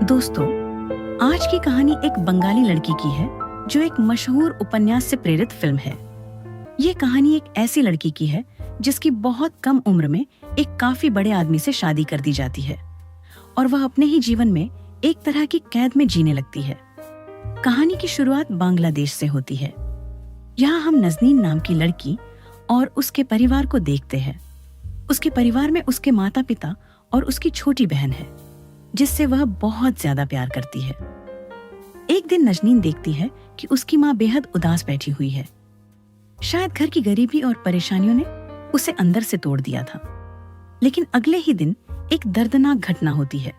दोस्तों, आज की कहानी एक बंगाली लड़की की है जो एक मशहूर उपन्यास से प्रेरित फिल्म है। ये कहानी एक ऐसी लड़की की है जिसकी बहुत कम उम्र में एक काफी बड़े आदमी से शादी कर दी जाती है और वह अपने ही जीवन में एक तरह की कैद में जीने लगती है। कहानी की शुरुआत बांग्लादेश से होती है। यहाँ हम नजनीन नाम की लड़की और उसके परिवार को देखते हैं। उसके परिवार में उसके माता पिता और उसकी छोटी बहन है जिससे वह बहुत ज्यादा प्यार करती है। एक दिन नजनीन देखती है कि उसकी माँ बेहद उदास बैठी हुई है। शायद घर की गरीबी और परेशानियों ने उसे अंदर से तोड़ दिया था। लेकिन अगले ही दिन एक दर्दनाक घटना होती है।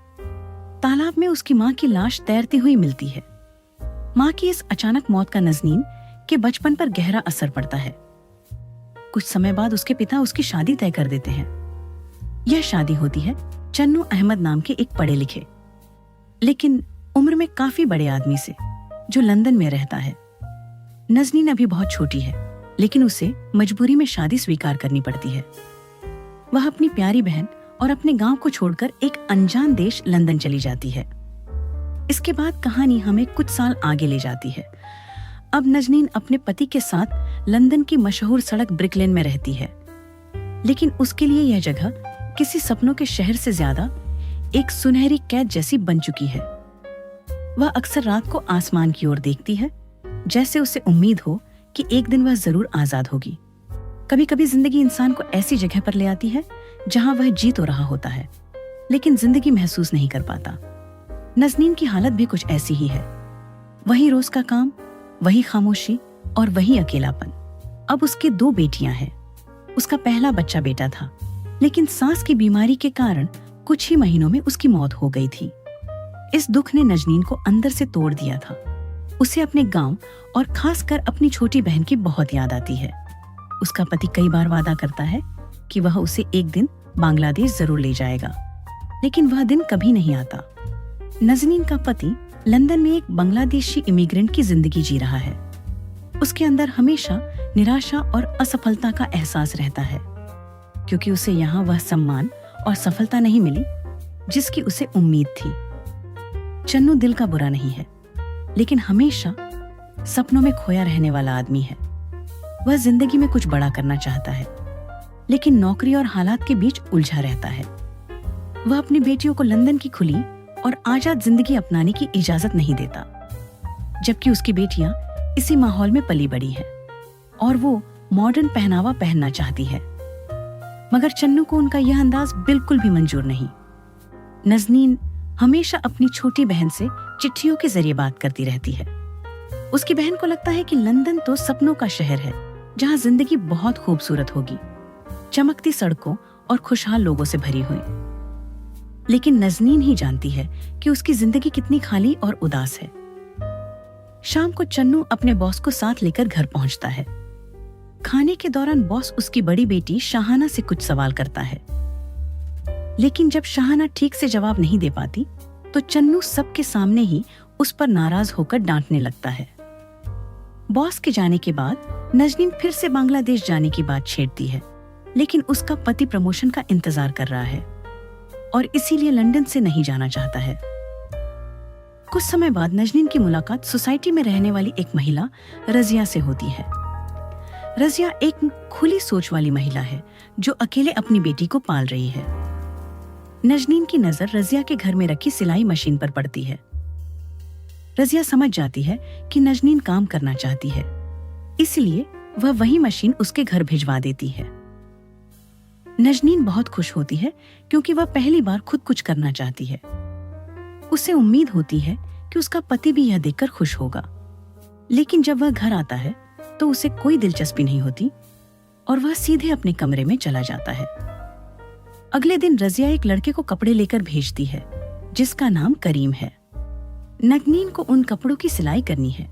तालाब में उसकी माँ की लाश तैरती हुई मिलती है। माँ की इस अचानक मौत का नजनीन के बचपन पर गहरा असर पड़ता है। कुछ समय बाद उसके पिता उसकी शादी तय कर देते हैं। यह शादी होती है चन्नू अहमद नाम के एक पढ़े लिखे लेकिन उम्र में काफी बड़े आदमी से, जो लंदन में रहता है। नजनीन अभी बहुत छोटी है लेकिन उसे मजबूरी में शादी स्वीकार करनी पड़ती है। वह अपनी प्यारी बहन और अपने गांव को छोड़कर एक अनजान देश लंदन चली जाती है। इसके बाद कहानी हमें कुछ साल आगे ले जाती है। अब नजनीन अपने पति के साथ लंदन की मशहूर सड़क ब्रिक लेन में रहती है, लेकिन उसके लिए यह जगह किसी सपनों के शहर से ज्यादा एक सुनहरी कैद जैसी बन चुकी है। वह अक्सर रात को आसमान की ओर देखती है, जैसे उसे उम्मीद हो कि एक दिन वह जरूर आजाद होगी। कभी कभी जिंदगी इंसान को ऐसी जगह पर ले आती है जहां वह जी तो रहा होता है लेकिन जिंदगी महसूस नहीं कर पाता। नजनीन की हालत भी कुछ ऐसी ही है। वही रोज का काम, वही खामोशी और वही अकेलापन। अब उसके 2 बेटियां हैं। उसका पहला बच्चा बेटा था, लेकिन सांस की बीमारी के कारण कुछ ही महीनों में उसकी मौत हो गई थी। इस दुख ने नजनीन को अंदर से तोड़ दिया था। उसे अपने गांव और खासकर अपनी छोटी बहन की बहुत याद आती है। उसका पति कई बार वादा करता है कि वह उसे एक दिन बांग्लादेश जरूर ले जाएगा, लेकिन वह दिन कभी नहीं आता। नजनीन का पति लंदन में एक बांग्लादेशी इमिग्रेंट की जिंदगी जी रहा है। उसके अंदर हमेशा निराशा और असफलता का एहसास रहता है, क्योंकि उसे यहाँ वह सम्मान और सफलता नहीं मिली जिसकी उसे उम्मीद थी। चन्नू दिल का बुरा नहीं है, लेकिन हमेशा सपनों में खोया रहने वाला आदमी है। वह जिंदगी में कुछ बड़ा करना चाहता है, लेकिन नौकरी और हालात के बीच उलझा रहता है। वह अपनी बेटियों को लंदन की खुली और आजाद जिंदगी अपनाने की इजाजत नहीं देता, जबकि उसकी बेटियां इसी माहौल में पली बड़ी है और वो मॉडर्न पहनावा पहनना चाहती है। मगर चन्नू को उनका यह अंदाज बिल्कुल भी मंजूर नहीं। नजनीन हमेशा अपनी छोटी बहन से चिट्ठियों के जरिए बात करती रहती है। उसकी बहन को लगता है कि लंदन तो सपनों का शहर है, जहां जिंदगी बहुत खूबसूरत होगी, चमकती सड़कों और खुशहाल लोगों से भरी हुई। लेकिन नजनीन ही जानती है कि उसकी जिंदगी कितनी खाली और उदास है। शाम को चन्नू अपने बॉस को साथ लेकर घर पहुंचता है। खाने के दौरान बॉस उसकी बड़ी बेटी शाहाना से कुछ सवाल करता है, लेकिन जब शाहाना ठीक से जवाब नहीं दे पाती तो चन्नू सबके सामने ही उस पर नाराज होकर डांटने लगता है। बॉस के जाने के बाद नजनीन फिर से बांग्लादेश जाने की बात छेड़ती है, लेकिन उसका पति प्रमोशन का इंतजार कर रहा है और इसीलिए लंदन से नहीं जाना चाहता है। कुछ समय बाद नजनीन की मुलाकात सोसाइटी में रहने वाली एक महिला रजिया से होती है। रजिया एक खुली सोच वाली महिला है जो अकेले अपनी बेटी को पाल रही है। नजनीन की नजर रजिया के घर में रखी सिलाई मशीन पर पड़ती है। रजिया समझ जाती है कि नजनीन काम करना चाहती है, इसलिए वह वही मशीन उसके घर भिजवा देती है। नजनीन बहुत खुश होती है क्योंकि वह पहली बार खुद कुछ करना चाहती है। उसे उम्मीद होती है कि उसका पति भी यह देखकर खुश होगा, लेकिन जब वह घर आता है तो उसे कोई दिलचस्पी नहीं होती और वह सीधे अपने कमरे में चला जाता है। अगले दिन रजिया एक लड़के को कपड़े लेकर भेजती है जिसका नाम करीम है। नजनीन को उन कपड़ों की सिलाई करनी है।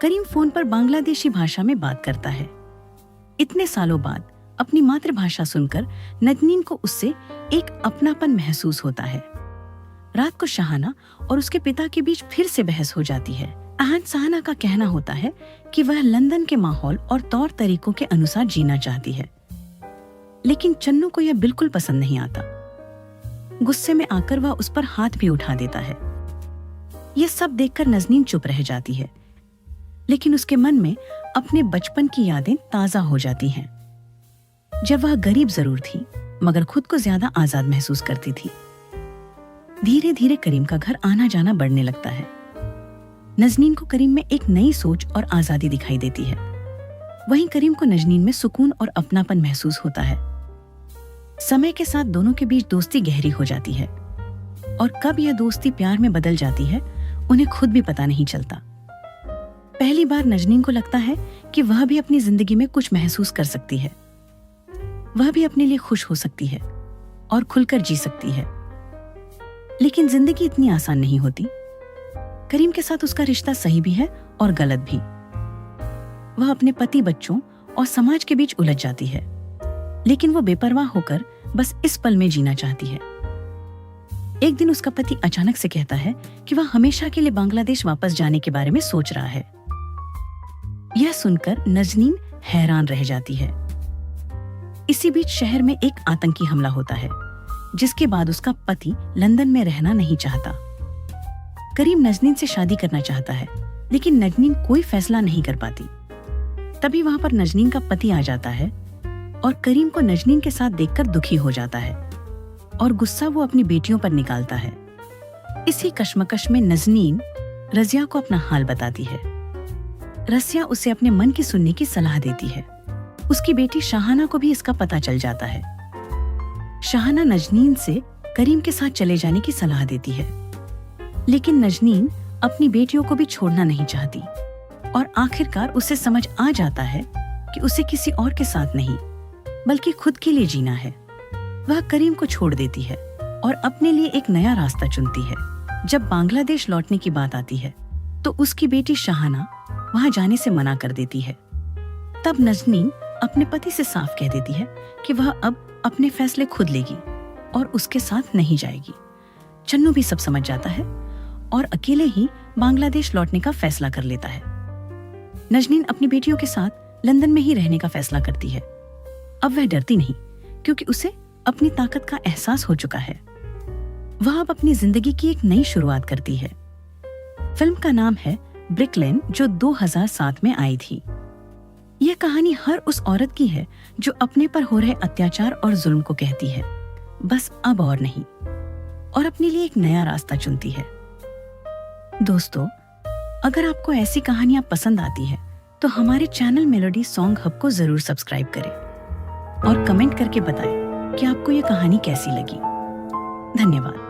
करीम फोन पर बांग्लादेशी भाषा में बात करता है। इतने सालों बाद अपनी मातृभाषा सुनकर नजनीन को उससे एक अपनापन महसूस होता है। रात को शाहाना और उसके पिता के बीच फिर से बहस हो जाती है। आहन शाहाना का कहना होता है कि वह लंदन के माहौल और तौर तरीकों के अनुसार जीना चाहती है, लेकिन चन्नू को यह बिल्कुल पसंद नहीं आता। गुस्से में आकर वह उस पर हाथ भी उठा देता है। ये सब देखकर नजनीन चुप रह जाती है, लेकिन उसके मन में अपने बचपन की यादें ताजा हो जाती हैं, जब वह गरीब जरूर थी मगर खुद को ज्यादा आजाद महसूस करती थी। धीरे धीरे करीम का घर आना जाना बढ़ने लगता है। नजनीन को करीम में एक नई सोच और आजादी दिखाई देती है। वहीं करीम को नजनीन में सुकून और अपनापन महसूस होता है। समय के साथ दोनों के बीच दोस्ती गहरी हो जाती है और कब यह दोस्ती प्यार में बदल जाती है उन्हें खुद भी पता नहीं चलता। पहली बार नजनीन को लगता है कि वह भी अपनी जिंदगी में कुछ महसूस कर सकती है, वह भी अपने लिए खुश हो सकती है और खुलकर जी सकती है। लेकिन जिंदगी इतनी आसान नहीं होती। करीम के साथ उसका रिश्ता सही भी है और गलत भी। वह अपने पति, बच्चों और समाज के बीच उलझ जाती है, लेकिन वो बेपरवाह होकर बस इस पल में जीना चाहती है। एक दिन उसका पति अचानक से कहता है कि वह हमेशा के लिए बांग्लादेश वापस जाने के बारे में सोच रहा है। यह सुनकर नजनीन हैरान रह जाती है। इसी बीच शहर में एक आतंकी हमला होता है, जिसके बाद उसका पति लंदन में रहना नहीं चाहता। करीम नजनीन से शादी करना चाहता है, लेकिन नजनीन कोई फैसला नहीं कर पाती। तभी वहां पर नजनीन का पति आ जाता है और करीम को नजनीन के साथ देखकर दुखी हो जाता है और गुस्सा वो अपनी बेटियों पर निकालता है। इसी कश्मकश में नजनीन रजिया को अपना हाल बताती है। रसिया उसे अपने मन की सुनने की सलाह देती है। उसकी बेटी शाहाना को भी इसका पता चल जाता है। शाहाना नजनीन से करीम के साथ चले जाने की सलाह देती है, लेकिन नजनीन अपनी बेटियों को भी छोड़ना नहीं चाहती और आखिरकार उसे समझ आ जाता है कि उसे किसी और के साथ नहीं बल्कि खुद के लिए जीना है। वह करीम को छोड़ देती है और अपने लिए एक नया रास्ता चुनती है। जब बांग्लादेश लौटने की बात आती है तो उसकी बेटी शाहाना वहां जाने से मना कर देती है। तब नजनीन अपने पति से साफ कह देती है कि वह अब अपने फैसले खुद लेगी और उसके साथ नहीं जाएगी। चन्नू भी सब समझ जाता है और अकेले ही बांग्लादेश लौटने का फैसला कर लेता है। नजनीन अपनी बेटियों के साथ लंदन में ही रहने का फैसला करती है। अब वह डरती नहीं, क्योंकि उसे अपनी ताकत का एहसास हो चुका है। वह अब अपनी जिंदगी की एक नई शुरुआत करती है। फिल्म का नाम है ब्रिक लेन, जो 2007 में आई थी। यह कहानी हर उस औरत की है जो अपने पर हो रहे अत्याचार और जुल्म को कहती है बस अब और नहीं, और अपने लिए एक नया रास्ता चुनती है। दोस्तों, अगर आपको ऐसी कहानियां पसंद आती है तो हमारे चैनल मेलोडी सॉन्ग हब को जरूर सब्सक्राइब करें और कमेंट करके बताएं कि आपको ये कहानी कैसी लगी। धन्यवाद।